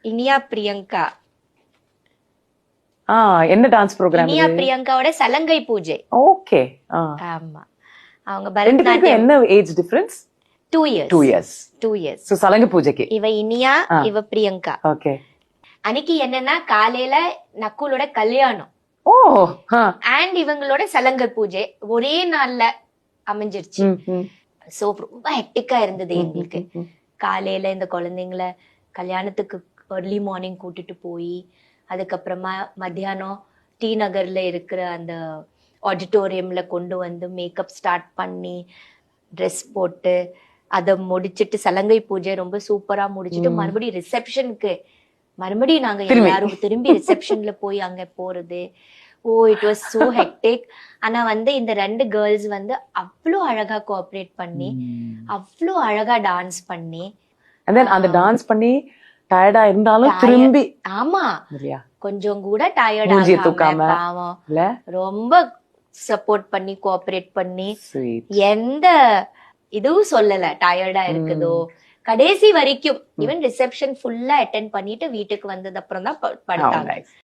இனியா பிரியங்கா. என்ன dance program? Iniya பிரியங்காவோட சலங்கை பூஜை. ஓகே. ஆமா, அவங்க ரெண்டு பேருக்கு பரதநாட்டியம். என்ன age difference? 2 years. 2 years. 2 years. So சலங்கை பூஜைக்கு இவ இனியா, இவ பிரியங்கா. ஓகே. அன்னைக்கு என்னன்னா காலையில நக்குலோட கல்யாணம். ஓ. அண்ட் இவங்களோட சலங்கை பூஜை ஒரே நாள்ல அமைஞ்சிருச்சு. சோ ரொம்ப ஹெக்டிக்கா இருந்தது எங்களுக்கு. காலையில இந்த குழந்தைங்களை கல்யாணத்துக்கு early மார்னிங் கூட்டிட்டு போய், அதுக்கப்புறமா மத்தியானம் டி நகர்ல இருக்கிற அந்த ஆடிட்டோரியம்ல கொண்டு வந்து மேக்கப் ஸ்டார்ட் பண்ணி ட்ரெஸ் போட்டு அதை முடிச்சிட்டு சலங்கை பூஜை ரொம்ப சூப்பரா முடிச்சிட்டு மறுபடியும் ரிசப்ஷனுக்கு மறுபடியும் நாங்க எல்லாரும் திரும்பி ரிசப்ஷன்ல போய் அங்க போறது. ஓ, இட் வாஸ் சோ ஹெக்டிக். ஆனா வந்து இந்த 2 கேர்ள்ஸ் வந்து அவ்வளோ அழகா கோஆபரேட் பண்ணி அவ்வளோ அழகா டான்ஸ் பண்ணி அந்த டான்ஸ் பண்ணி டயர்டா இருந்தாலும் திரும்பி ஆமா கொஞ்சம் கூட டயர்ட் தூக்காம ரொம்ப சப்போர்ட் பண்ணி கோஆபரேட் பண்ணி எந்த இதுவும் சொல்லல டயர்டா இருக்குதோ. கடைசி வரைக்கும் ஈவன் ரிசப்ஷன் ஃபுல்லா அட்டென்ட் பண்ணிட்டு வீட்டுக்கு வந்தது அப்புறம் தான் படுத்தாங்க.